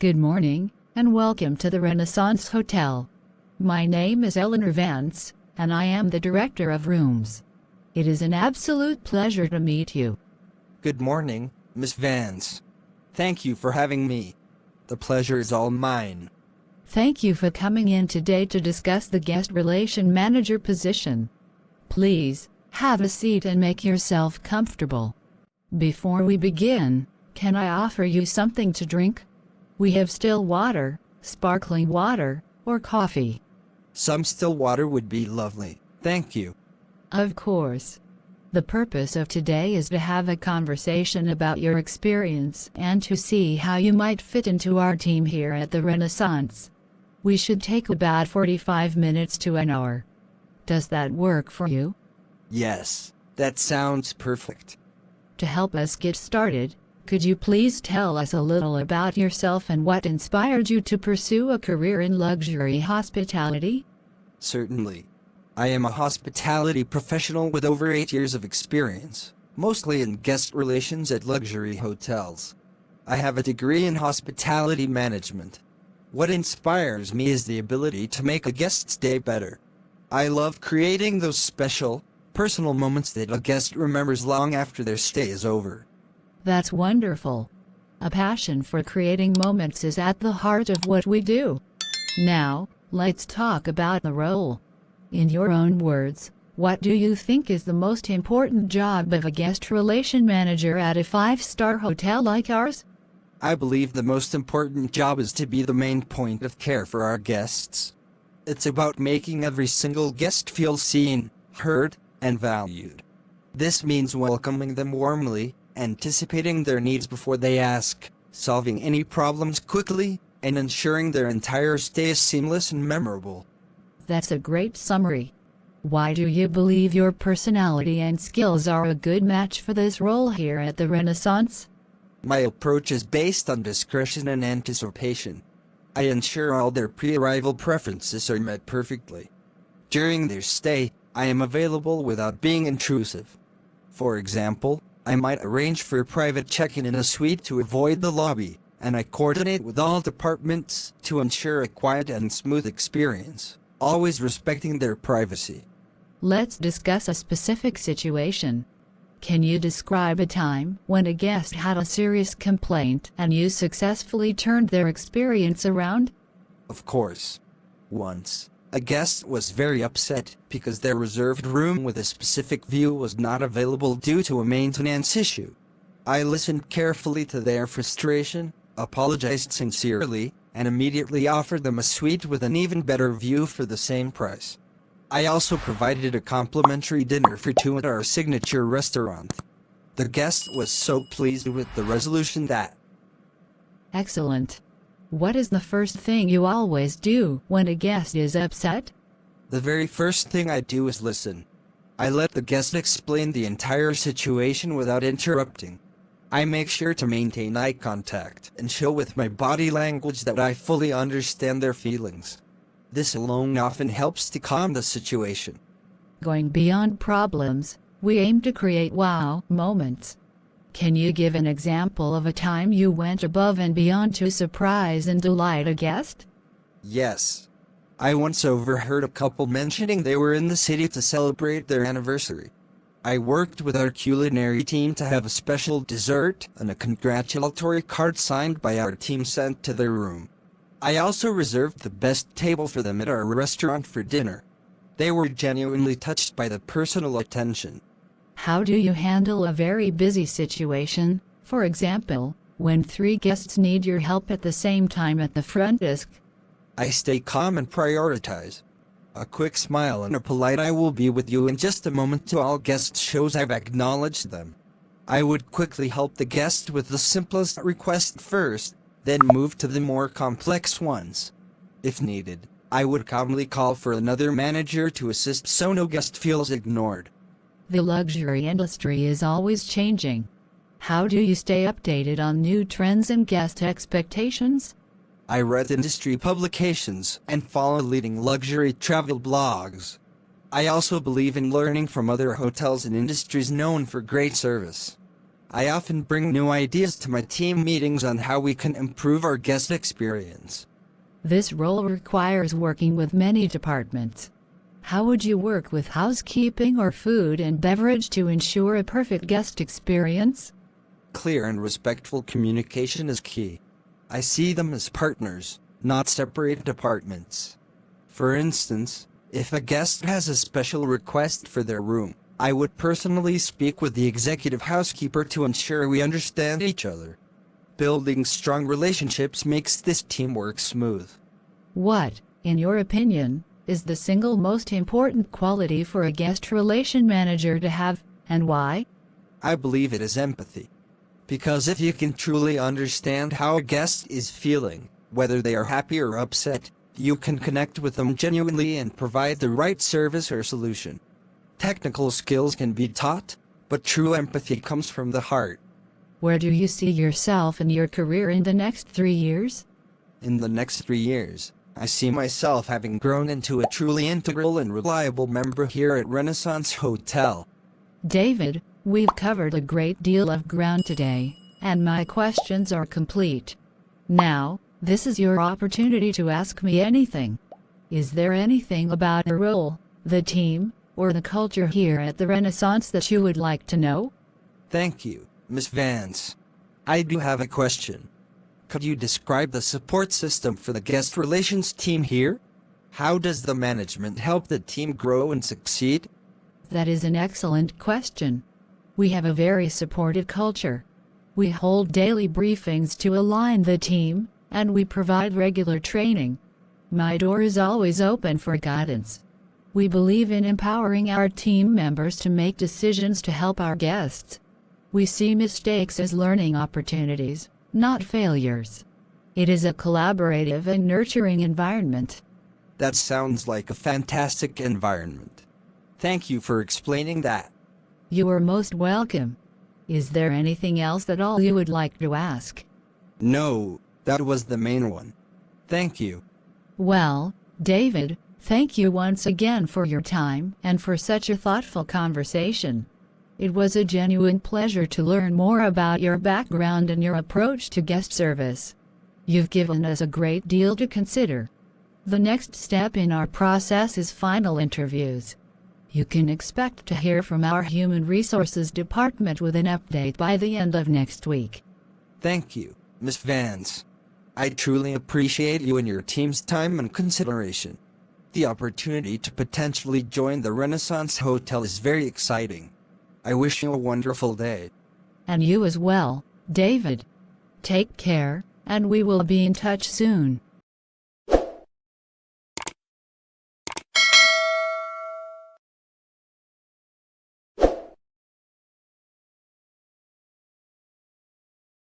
Good morning, and welcome to the Renaissance Hotel. My name is Eleanor Vance, and I am the Director of Rooms. It is an absolute pleasure to meet you. Good morning, Miss Vance. Thank you for having me. The pleasure is all mine. Thank you for coming in today to discuss the Guest Relation Manager position. Please, have a seat and make yourself comfortable. Before we begin, can I offer you something to drink? We have still water, sparkling water, or coffee. Some still water would be lovely, thank you. Of course. The purpose of today is to have a conversation about your experience and to see how you might fit into our team here at the Renaissance. We should take about 45 minutes to an hour. Does that work for you? Yes, that sounds perfect. To help us get started, could you please tell us a little about yourself and what inspired you to pursue a career in luxury hospitality? Certainly. I am a hospitality professional with over 8 years of experience, mostly in guest relations at luxury hotels. I have a degree in hospitality management. What inspires me is the ability to make a guest's day better. I love creating those special, personal moments that a guest remembers long after their stay is over. That's wonderful. A passion for creating moments is at the heart of what we do. Now, let's talk about the role. In your own words, what do you think is the most important job of a guest relation manager at a 5-star hotel like ours? I believe the most important job is to be the main point of care for our guests. It's about making every single guest feel seen, heard, and valued. This means welcoming them warmly, anticipating their needs before they ask, solving any problems quickly, and ensuring their entire stay is seamless and memorable. That's a great summary. Why do you believe your personality and skills are a good match for this role here at the Renaissance? My approach is based on discretion and anticipation. I ensure all their pre-arrival preferences are met perfectly. During their stay, I am available without being intrusive. For example, I might arrange for a private check-in in a suite to avoid the lobby, and I coordinate with all departments to ensure a quiet and smooth experience, always respecting their privacy. Let's discuss a specific situation. Can you describe a time when a guest had a serious complaint and you successfully turned their experience around? Of course. Once, a guest was very upset because their reserved room with a specific view was not available due to a maintenance issue. I listened carefully to their frustration, apologized sincerely, and immediately offered them a suite with an even better view for the same price. I also provided a complimentary dinner for two at our signature restaurant. The guest was so pleased with the resolution that... Excellent. What is the first thing you always do when a guest is upset? The very first thing I do is listen. I let the guest explain the entire situation without interrupting. I make sure to maintain eye contact and show with my body language that I fully understand their feelings. This alone often helps to calm the situation. Going beyond problems, we aim to create wow moments. Can you give an example of a time you went above and beyond to surprise and delight a guest? Yes. I once overheard a couple mentioning they were in the city to celebrate their anniversary. I worked with our culinary team to have a special dessert and a congratulatory card signed by our team sent to their room. I also reserved the best table for them at our restaurant for dinner. They were genuinely touched by the personal attention. How do you handle a very busy situation, for example, when 3 guests need your help at the same time at the front desk? I stay calm and prioritize. A quick smile and a polite "I will be with you in just a moment" to all guests shows I've acknowledged them. I would quickly help the guest with the simplest request first, then move to the more complex ones. If needed, I would calmly call for another manager to assist so no guest feels ignored. The luxury industry is always changing. How do you stay updated on new trends and guest expectations? I read industry publications and follow leading luxury travel blogs. I also believe in learning from other hotels and industries known for great service. I often bring new ideas to my team meetings on how we can improve our guest experience. This role requires working with many departments. How would you work with housekeeping or food and beverage to ensure a perfect guest experience? Clear and respectful communication is key. I see them as partners, not separate departments. For instance, if a guest has a special request for their room, I would personally speak with the executive housekeeper to ensure we understand each other. Building strong relationships makes this teamwork smooth. What, in your opinion, is the single most important quality for a guest relation manager to have, and why? I believe it is empathy. Because if you can truly understand how a guest is feeling, whether they are happy or upset, you can connect with them genuinely and provide the right service or solution. Technical skills can be taught, but true empathy comes from the heart. Where do you see yourself in your career in the next 3 years? In the next 3 years, I see myself having grown into a truly integral and reliable member here at Renaissance Hotel. David, we've covered a great deal of ground today, and my questions are complete. Now, this is your opportunity to ask me anything. Is there anything about the role, the team, or the culture here at the Renaissance that you would like to know? Thank you, Miss Vance. I do have a question. Could you describe the support system for the guest relations team here? How does the management help the team grow and succeed? That is an excellent question. We have a very supportive culture. We hold daily briefings to align the team, and we provide regular training. My door is always open for guidance. We believe in empowering our team members to make decisions to help our guests. We see mistakes as learning opportunities, not failures. It is a collaborative and nurturing environment. That sounds like a fantastic environment. Thank you for explaining that. You are most welcome. Is there anything else at all you would like to ask? No, that was the main one. Thank you. Well, David, thank you once again for your time and for such a thoughtful conversation. It was a genuine pleasure to learn more about your background and your approach to guest service. You've given us a great deal to consider. The next step in our process is final interviews. You can expect to hear from our Human Resources Department with an update by the end of next week. Thank you, Miss Vance. I truly appreciate you and your team's time and consideration. The opportunity to potentially join the Renaissance Hotel is very exciting. I wish you a wonderful day. And you as well, David. Take care, and we will be in touch soon.